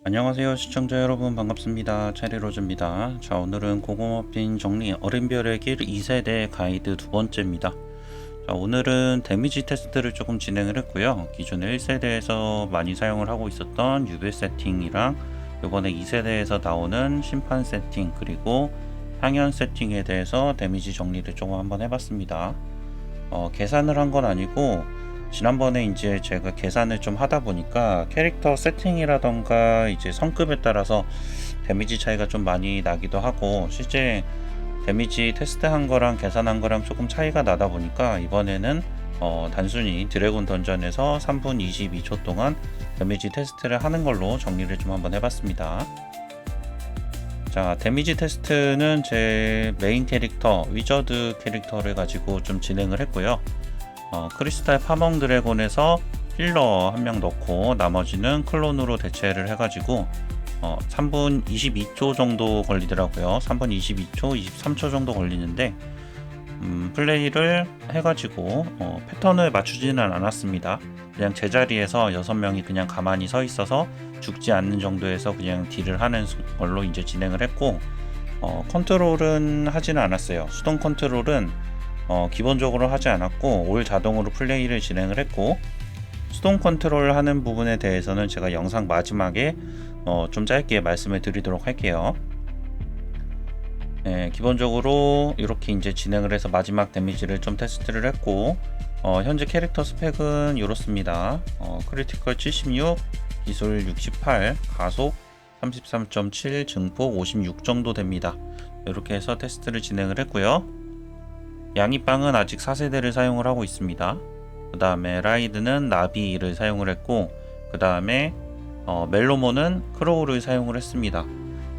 안녕하세요 시청자 여러분, 반갑습니다. 체리로즈입니다. 자, 오늘은 고고머핀 정리 어린별의 길 2세대 가이드 두 번째입니다. 자, 오늘은 데미지 테스트를 조금 진행을 했고요. 기존에 1세대에서 많이 사용을 하고 있었던 유배 세팅이랑 이번에 2세대에서 나오는 심판 세팅 그리고 향연 세팅에 대해서 데미지 정리를 조금 한번 해봤습니다. 계산을 한 건 아니고 지난번에 이제 제가 계산을 좀 하다 보니까 캐릭터 세팅이라던가 이제 성급에 따라서 데미지 차이가 좀 많이 나기도 하고, 실제 데미지 테스트한 거랑 계산한 거랑 조금 차이가 나다 보니까 이번에는 단순히 드래곤 던전에서 3분 22초 동안 데미지 테스트를 하는 걸로 정리를 좀 한번 해봤습니다. 자, 데미지 테스트는 제 메인 캐릭터 위저드 캐릭터를 가지고 좀 진행을 했고요. 크리스탈 파멍 드래곤에서 힐러 한 명 넣고 나머지는 클론으로 대체를 해가지고 3분 22초 정도 걸리더라고요. 3분 22초, 23초 정도 걸리는데 플레이를 해가지고 패턴을 맞추지는 않았습니다. 그냥 제자리에서 6명이 그냥 가만히 서 있어서 죽지 않는 정도에서 그냥 딜을 하는 걸로 이제 진행을 했고, 컨트롤은 하지는 않았어요. 수동 컨트롤은 기본적으로 하지 않았고 올 자동으로 플레이를 진행을 했고, 수동 컨트롤 하는 부분에 대해서는 제가 영상 마지막에 좀 짧게 말씀을 드리도록 할게요. 네, 기본적으로 이렇게 이제 진행을 해서 마지막 데미지를 좀 테스트를 했고, 현재 캐릭터 스펙은 이렇습니다. 크리티컬 76, 기술 68, 가속 33.7, 증폭 56 정도 됩니다. 이렇게 해서 테스트를 진행을 했고요. 양이빵은 아직 4세대를 사용을 하고 있습니다. 그 다음에 라이드는 나비를 사용을 했고, 그 다음에 멜로몬은 크로우를 사용을 했습니다.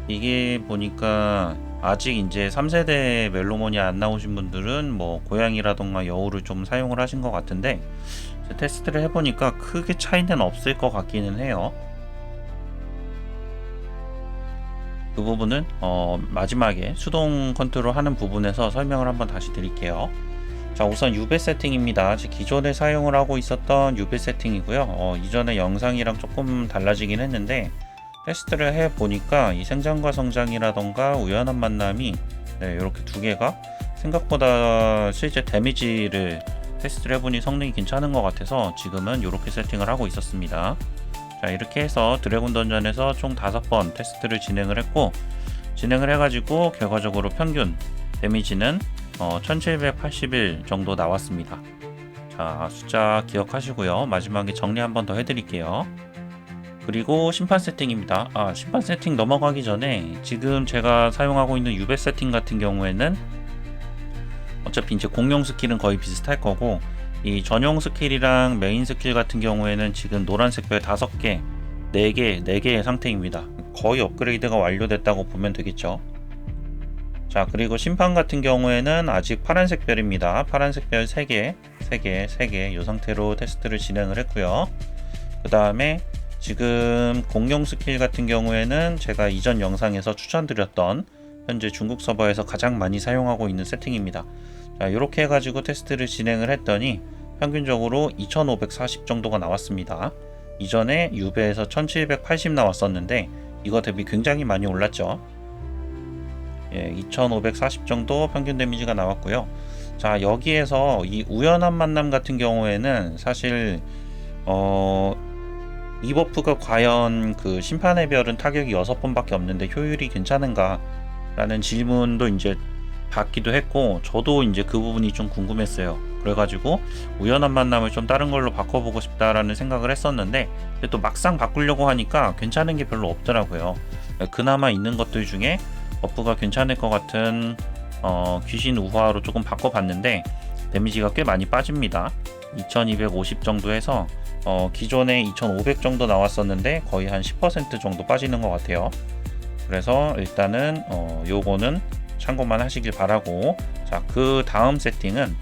이게 보니까 아직 이제 3세대 멜로몬이 안 나오신 분들은 뭐 고양이라던가 여우를 좀 사용을 하신 것 같은데, 테스트를 해보니까 크게 차이는 없을 것 같기는 해요. 그 부분은 마지막에 수동 컨트롤 하는 부분에서 설명을 한번 다시 드릴게요. 자, 우선 유배 세팅입니다. 기존에 사용을 하고 있었던 유배 세팅이고요. 이전에 영상이랑 조금 달라지긴 했는데, 테스트를 해 보니까 이 생장과 성장이라던가 우연한 만남이 이렇게 두 개가 생각보다 실제 데미지를 테스트를 해보니 성능이 괜찮은 것 같아서 지금은 이렇게 세팅을 하고 있었습니다. 자, 이렇게 해서 드래곤 던전에서 총 5번 테스트를 진행을 했고, 진행을 해가지고 결과적으로 평균 데미지는 1781 정도 나왔습니다. 자, 숫자 기억하시고요. 마지막에 정리 한번 더 해드릴게요. 그리고 심판 세팅입니다. 심판 세팅 넘어가기 전에 지금 제가 사용하고 있는 유배 세팅 같은 경우에는 어차피 이제 공용 스킬은 거의 비슷할 거고, 이 전용 스킬이랑 메인 스킬 같은 경우에는 지금 노란색 별 5개, 4개의 상태입니다. 거의 업그레이드가 완료됐다고 보면 되겠죠. 자, 그리고 심판 같은 경우에는 아직 파란색 별입니다. 파란색 별 3개, 이 상태로 테스트를 진행을 했고요. 그 다음에 지금 공룡 스킬 같은 경우에는 제가 이전 영상에서 추천드렸던 현재 중국 서버에서 가장 많이 사용하고 있는 세팅입니다. 자, 이렇게 해가지고 테스트를 진행을 했더니 평균적으로 2540 정도가 나왔습니다. 이전에 유배에서 1780 나왔었는데 이거 대비 굉장히 많이 올랐죠. 2540 정도 평균 데미지가 나왔고요. 자, 여기에서 이 우연한 만남 같은 경우에는 사실 이 버프가 과연 그 심판의 별은 타격이 6번밖에 없는데 효율이 괜찮은가 라는 질문도 이제 받기도 했고, 저도 이제 그 부분이 좀 궁금했어요. 그래가지고 우연한 만남을 좀 다른 걸로 바꿔보고 싶다라는 생각을 했었는데, 근데 또 막상 바꾸려고 하니까 괜찮은 게 별로 없더라고요. 그나마 있는 것들 중에 버프가 괜찮을 것 같은 귀신 우화로 조금 바꿔봤는데 데미지가 꽤 많이 빠집니다. 2250 정도 해서 기존에 2500 정도 나왔었는데 거의 한 10% 정도 빠지는 것 같아요. 그래서 일단은 요거는 참고만 하시길 바라고, 자, 그 다음 세팅은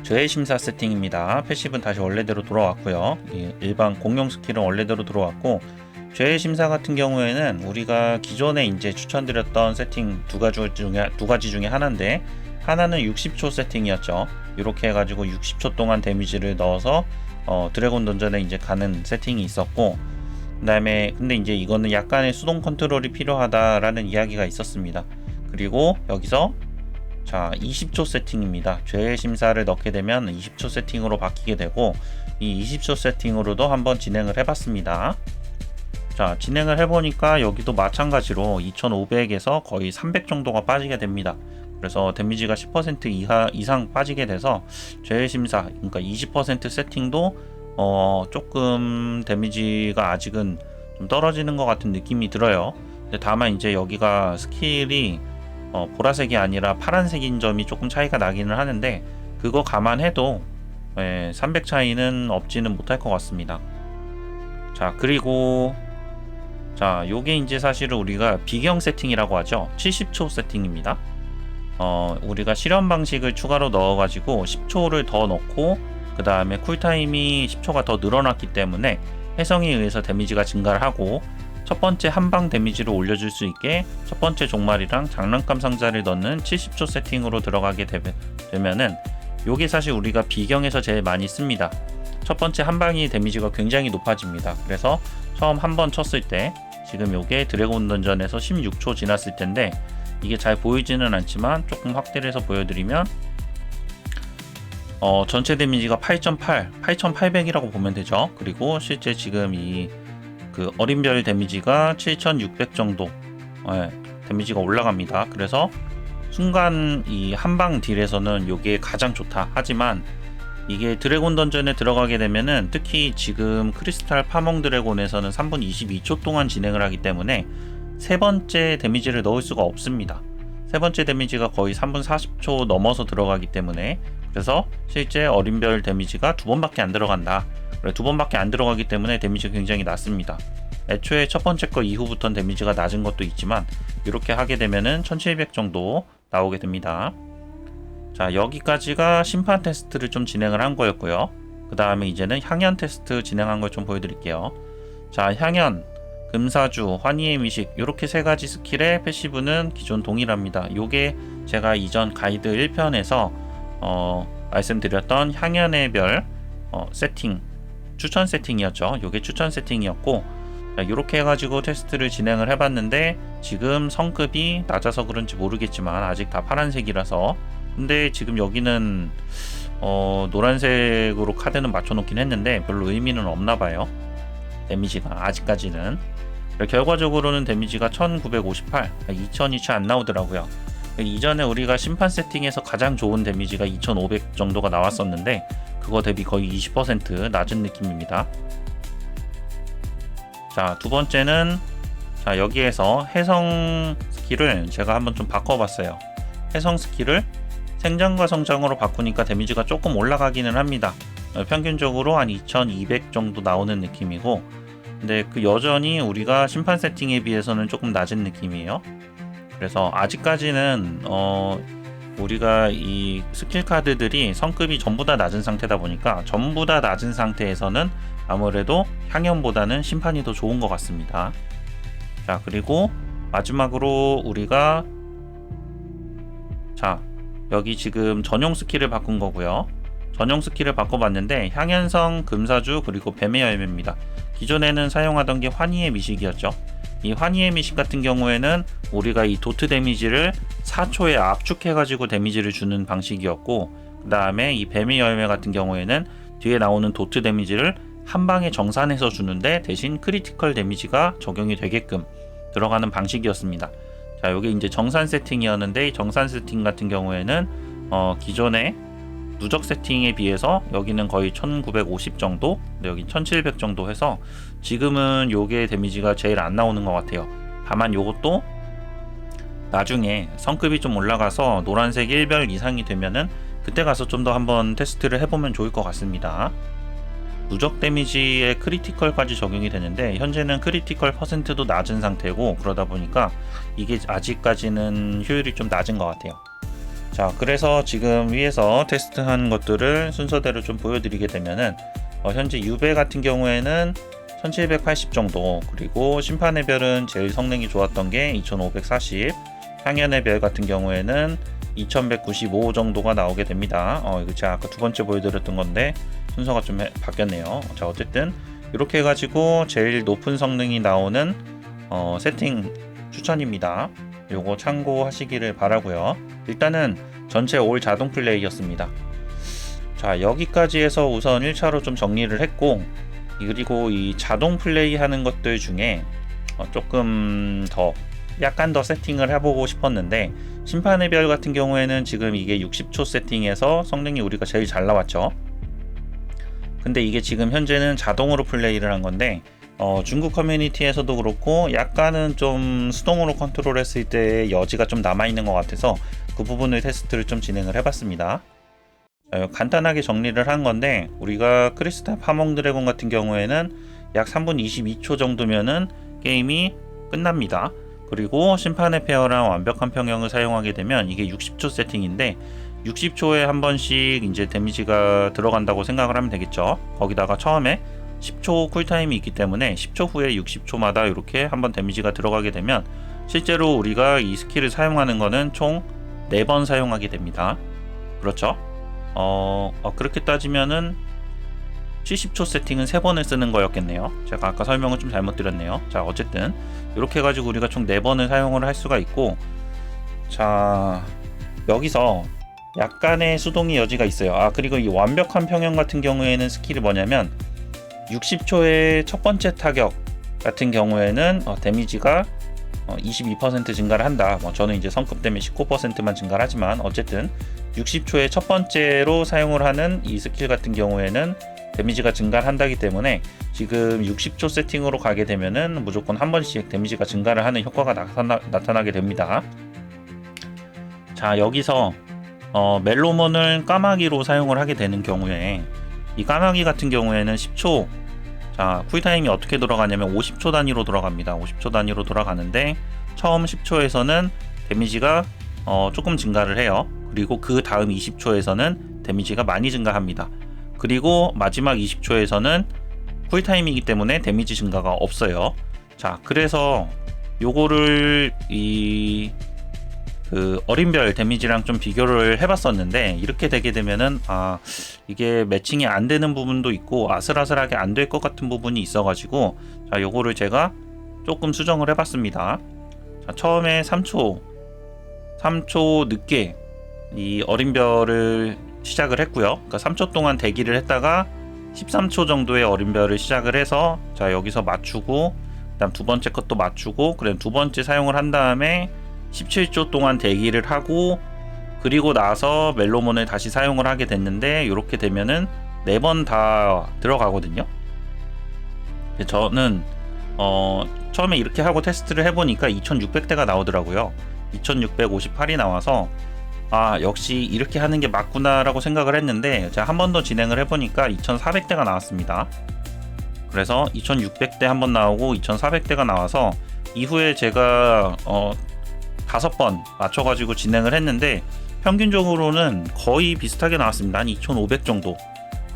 저의 심사 세팅입니다. 패시브는 다시 원래대로 돌아왔고요. 일반 공룡 스킬은 원래대로 들어왔고, 죄의 심사 같은 경우에는 우리가 기존에 이제 추천드렸던 세팅 두 가지 중에 하나인데, 하나는 60초 세팅이었죠. 이렇게 해가지고 60초 동안 데미지를 넣어서 드래곤 던전에 이제 가는 세팅이 있었고, 그다음에 근데 이제 이거는 약간의 수동 컨트롤이 필요하다라는 이야기가 있었습니다. 그리고 여기서 자 20초 세팅입니다. 죄의 심사를 넣게 되면 20초 세팅으로 바뀌게 되고 이 20초 세팅으로도 한번 진행을 해봤습니다. 자 진행을 해보니까 여기도 마찬가지로 2500에서 거의 300 정도가 빠지게 됩니다. 그래서 데미지가 10% 이상 빠지게 돼서 죄의 심사 그러니까 20% 세팅도 조금 데미지가 아직은 좀 떨어지는 것 같은 느낌이 들어요. 근데 다만 이제 여기가 스킬이 보라색이 아니라 파란색인 점이 조금 차이가 나기는 하는데 그거 감안해도 300 차이는 없지는 못할 것 같습니다. 자 그리고 자 요게 이제 사실은 우리가 비경 세팅이라고 하죠. 70초 세팅입니다. 우리가 실현 방식을 추가로 넣어 가지고 10초를 더 넣고 그 다음에 쿨타임이 10초가 더 늘어났기 때문에 해성에 의해서 데미지가 증가를 하고 첫 번째 한방 데미지를 올려줄 수 있게 첫 번째 종말이랑 장난감 상자를 넣는 70초 세팅으로 들어가게 되면은 요게 사실 우리가 비경에서 제일 많이 씁니다. 첫 번째 한방이 데미지가 굉장히 높아집니다. 그래서 처음 한 번 쳤을 때 지금 요게 드래곤 던전에서 16초 지났을 텐데 이게 잘 보이지는 않지만 조금 확대를 해서 보여드리면 전체 데미지가 8800이라고 보면 되죠. 그리고 실제 지금 이 그 어린별 데미지가 7600 정도 데미지가 올라갑니다. 그래서 순간 이 한방 딜에서는 요게 가장 좋다. 하지만 이게 드래곤 던전에 들어가게 되면은 특히 지금 크리스탈 파몽 드래곤에서는 3분 22초 동안 진행을 하기 때문에 세 번째 데미지를 넣을 수가 없습니다. 세 번째 데미지가 거의 3분 40초 넘어서 들어가기 때문에 그래서 실제 어린별 데미지가 두 번밖에 안 들어간다. 두 번밖에 안 들어가기 때문에 데미지가 굉장히 낮습니다. 애초에 첫 번째 거 이후부터는 데미지가 낮은 것도 있지만 이렇게 하게 되면은 1700 정도 나오게 됩니다. 자 여기까지가 심판 테스트를 좀 진행을 한 거였고요. 그 다음에 이제는 향연 테스트 진행한 걸 좀 보여드릴게요. 자 향연, 금사주, 환희의 미식 이렇게 세 가지 스킬의 패시브는 기존 동일합니다. 요게 제가 이전 가이드 1편에서 말씀드렸던 향연의 별 세팅 추천 세팅이었죠. 요게 추천 세팅이었고 이렇게 해가지고 테스트를 진행을 해봤는데 지금 성급이 낮아서 그런지 모르겠지만 아직 다 파란색이라서 근데 지금 여기는 노란색으로 카드는 맞춰놓긴 했는데 별로 의미는 없나봐요. 데미지가 아직까지는 결과적으로는 데미지가 1958 2000이 채 안 나오더라고요. 이전에 우리가 심판 세팅에서 가장 좋은 데미지가 2500 정도가 나왔었는데 그거 대비 거의 20% 낮은 느낌입니다. 자 두 번째는 자 여기에서 해성 스킬을 제가 한번 좀 바꿔봤어요. 해성 스킬을 생장과 성장으로 바꾸니까 데미지가 조금 올라가기는 합니다. 평균적으로 한 2200 정도 나오는 느낌이고 근데 그 여전히 우리가 심판 세팅에 비해서는 조금 낮은 느낌이에요. 그래서 아직까지는 우리가 이 스킬 카드들이 성급이 전부 다 낮은 상태다 보니까 전부 다 낮은 상태에서는 아무래도 향연보다는 심판이 더 좋은 것 같습니다. 자 그리고 마지막으로 우리가 자 여기 지금 전용 스킬을 바꾼 거고요. 전용 스킬을 바꿔봤는데 향연성, 금사주 그리고 뱀의 열매입니다. 기존에는 사용하던 게 환희의 미식이었죠. 이 환희의 미식 같은 경우에는 우리가 이 도트 데미지를 4초에 압축해가지고 데미지를 주는 방식이었고 그 다음에 이 뱀의 열매 같은 경우에는 뒤에 나오는 도트 데미지를 한 방에 정산해서 주는데 대신 크리티컬 데미지가 적용이 되게끔 들어가는 방식이었습니다. 자, 요게 이제 정산 세팅이었는데 이 정산 세팅 같은 경우에는 기존의 누적 세팅에 비해서 여기는 거의 1950 정도, 여기 1700 정도 해서 지금은 요게 데미지가 제일 안 나오는 것 같아요. 다만 요것도 나중에 성급이 좀 올라가서 노란색 1별 이상이 되면은 그때 가서 좀 더 한번 테스트를 해보면 좋을 것 같습니다. 누적 데미지에 크리티컬까지 적용이 되는데 현재는 크리티컬 퍼센트도 낮은 상태고 그러다 보니까 이게 아직까지는 효율이 좀 낮은 것 같아요. 자 그래서 지금 위에서 테스트한 것들을 순서대로 좀 보여드리게 되면은 현재 유배 같은 경우에는 1780 정도, 그리고 심판의 별은 제일 성능이 좋았던 게 2540, 향연의 별 같은 경우에는 2195 정도가 나오게 됩니다. 이거 제가 아까 두 번째 보여드렸던 건데 순서가 좀 바뀌었네요. 자 어쨌든 이렇게 해가지고 제일 높은 성능이 나오는 세팅 추천입니다. 요거 참고하시기를 바라고요. 일단은 전체 올 자동 플레이였습니다. 자, 여기까지 해서 우선 1차로 좀 정리를 했고, 그리고 이 자동 플레이 하는 것들 중에 조금 더 약간 더 세팅을 해보고 싶었는데, 심판의 별 같은 경우에는 지금 이게 60초 세팅에서 성능이 우리가 제일 잘 나왔죠. 근데 이게 지금 현재는 자동으로 플레이를 한 건데, 중국 커뮤니티에서도 그렇고 약간은 좀 수동으로 컨트롤했을 때 여지가 좀 남아있는 것 같아서 그 부분을 테스트를 좀 진행을 해봤습니다. 간단하게 정리를 한 건데, 우리가 크리스탈 파몽 드래곤 같은 경우에는 약 3분 22초 정도면은 게임이 끝납니다. 그리고 심판의 페어랑 완벽한 평형을 사용하게 되면 이게 60초 세팅인데, 60초에 한 번씩 이제 데미지가 들어간다고 생각을 하면 되겠죠. 거기다가 처음에 10초 쿨타임이 있기 때문에 10초 후에 60초마다 이렇게 한번 데미지가 들어가게 되면, 실제로 우리가 이 스킬을 사용하는 거는 총 4번 사용하게 됩니다. 그렇죠? 그렇게 따지면은 70초 세팅은 3번을 쓰는 거였겠네요. 제가 아까 설명을 좀 잘못 드렸네요. 자, 어쨌든 이렇게 해가지고 우리가 총 4번을 사용을 할 수가 있고, 자, 여기서 약간의 수동의 여지가 있어요. 그리고 이 완벽한 평형 같은 경우에는 스킬이 뭐냐면, 60초의 첫 번째 타격 같은 경우에는 데미지가 22% 증가를 한다. 저는 이제 성급 때문에 19%만 증가를 하지만, 어쨌든 60초의 첫 번째로 사용을 하는 이 스킬 같은 경우에는 데미지가 증가를 한다기 때문에, 지금 60초 세팅으로 가게 되면은 무조건 한 번씩 데미지가 증가를 하는 효과가 나타나게 됩니다. 자, 여기서 멜로몬을 까마귀로 사용을 하게 되는 경우에, 이 까마귀 같은 경우에는 10초, 자, 쿨타임이 어떻게 돌아가냐면 50초 단위로 돌아갑니다. 50초 단위로 돌아가는데, 처음 10초에서는 데미지가 조금 증가를 해요. 그리고 그 다음 20초에서는 데미지가 많이 증가합니다. 그리고 마지막 20초에서는 쿨타임이기 때문에 데미지 증가가 없어요. 자, 그래서 요거를 어린별 데미지랑 좀 비교를 해봤었는데, 이렇게 되게 되면은 이게 매칭이 안 되는 부분도 있고 아슬아슬하게 안 될 것 같은 부분이 있어가지고, 자, 요거를 제가 조금 수정을 해봤습니다. 자, 처음에 3초 늦게 이 어린별을 시작을 했고요. 그러니까 3초 동안 대기를 했다가 13초 정도의 어린별을 시작을 해서, 자, 여기서 맞추고, 그다음 두 번째 것도 맞추고, 그래 두 번째 사용을 한 다음에 17초 동안 대기를 하고, 그리고 나서 멜로몬을 다시 사용을 하게 됐는데, 이렇게 되면은 4번 다 들어가거든요. 저는 처음에 이렇게 하고 테스트를 해보니까 2600대가 나오더라고요. 2658이 나와서 역시 이렇게 하는 게 맞구나 라고 생각을 했는데, 제가 한 번 더 진행을 해보니까 2400대가 나왔습니다. 그래서 2600대 한 번 나오고 2400대가 나와서, 이후에 제가 5번 맞춰가지고 진행을 했는데 평균적으로는 거의 비슷하게 나왔습니다. 한 2500 정도.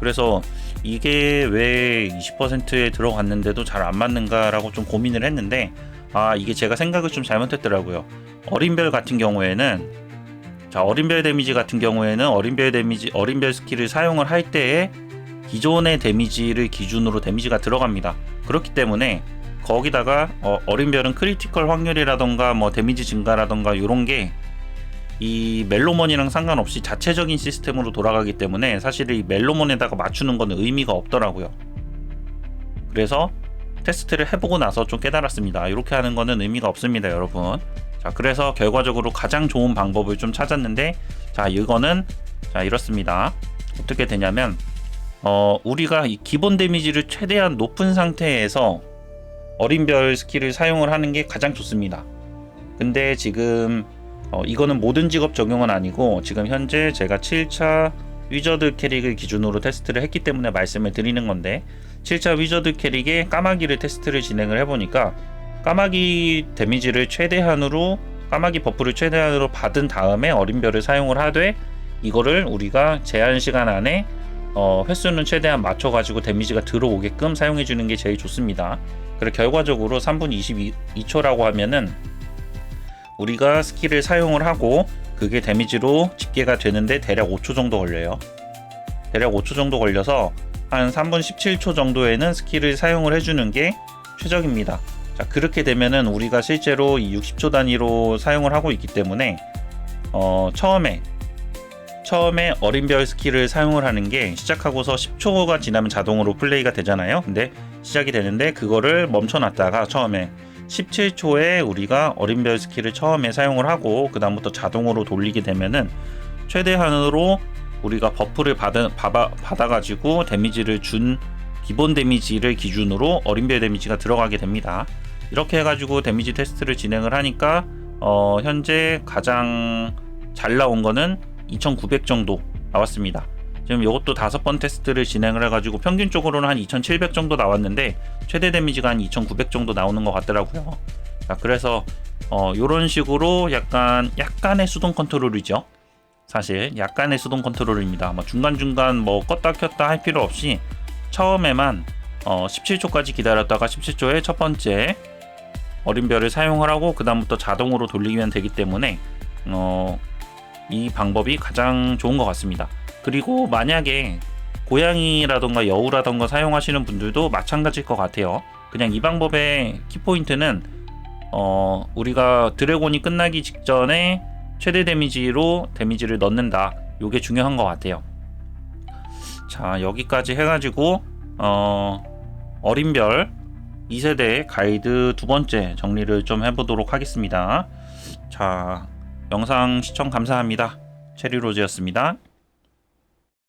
그래서 이게 왜 20%에 들어갔는데도 잘 안 맞는가 라고 좀 고민을 했는데, 이게 제가 생각을 좀 잘못했더라고요. 어린별 같은 경우에는, 자, 어린별 데미지 같은 경우에는 어린별 스킬을 사용을 할 때에 기존의 데미지를 기준으로 데미지가 들어갑니다. 그렇기 때문에 거기다가 어린별은 크리티컬 확률이라던가 뭐 데미지 증가라던가 요런 게 이 멜로몬이랑 상관없이 자체적인 시스템으로 돌아가기 때문에, 사실 이 멜로몬에다가 맞추는 건 의미가 없더라고요. 그래서 테스트를 해보고 나서 좀 깨달았습니다. 이렇게 하는 거는 의미가 없습니다, 여러분. 자, 그래서 결과적으로 가장 좋은 방법을 좀 찾았는데, 자, 이거는 자, 이렇습니다. 어떻게 되냐면, 우리가 이 기본 데미지를 최대한 높은 상태에서 어린별 스킬을 사용을 하는 게 가장 좋습니다. 근데 지금 이거는 모든 직업 적용은 아니고, 지금 현재 제가 7차 위저드 캐릭을 기준으로 테스트를 했기 때문에 말씀을 드리는 건데, 7차 위저드 캐릭에 까마귀를 테스트를 진행을 해보니까, 까마귀 데미지를 최대한으로, 까마귀 버프를 최대한으로 받은 다음에 어린별을 사용을 하되, 이거를 우리가 제한 시간 안에 횟수는 최대한 맞춰가지고 데미지가 들어오게끔 사용해주는 게 제일 좋습니다. 그리고 결과적으로 3분 22초라고 하면은 우리가 스킬을 사용을 하고 그게 데미지로 집계가 되는데 대략 5초 정도 걸려요. 대략 5초 정도 걸려서 한 3분 17초 정도에는 스킬을 사용을 해주는 게 최적입니다. 자, 그렇게 되면은 우리가 실제로 이 60초 단위로 사용을 하고 있기 때문에 처음에 어린별 스킬을 사용을 하는 게 시작하고서 10초가 지나면 자동으로 플레이가 되잖아요. 근데 시작이 되는데 그거를 멈춰놨다가 처음에 17초에 우리가 어린별 스킬을 처음에 사용을 하고 그 다음부터 자동으로 돌리게 되면은 최대한으로 우리가 버프를 받아가지고 데미지를 준 기본 데미지를 기준으로 어린별 데미지가 들어가게 됩니다. 이렇게 해가지고 데미지 테스트를 진행을 하니까 현재 가장 잘 나온 거는 2900 정도 나왔습니다. 지금 이것도 5번 테스트를 진행을 해가지고 평균적으로는 한 2700 정도 나왔는데 최대 데미지가 한 2900 정도 나오는 것 같더라고요. 자, 그래서 이런 식으로 약간의 수동 컨트롤이죠. 사실 약간의 수동 컨트롤입니다. 중간중간 뭐 껐다 켰다 할 필요 없이 처음에만 17초까지 기다렸다가 17초에 첫 번째 어린별을 사용을 하고 그 다음부터 자동으로 돌리면 되기 때문에 이 방법이 가장 좋은 것 같습니다. 그리고 만약에 고양이라던가 여우라던가 사용하시는 분들도 마찬가지일 것 같아요. 그냥 이 방법의 키포인트는 우리가 드래곤이 끝나기 직전에 최대 데미지로 데미지를 넣는다. 요게 중요한 것 같아요. 자, 여기까지 해가지고 어린별 2세대 가이드 두 번째 정리를 좀 해보도록 하겠습니다. 자, 영상 시청 감사합니다. 체리로즈였습니다.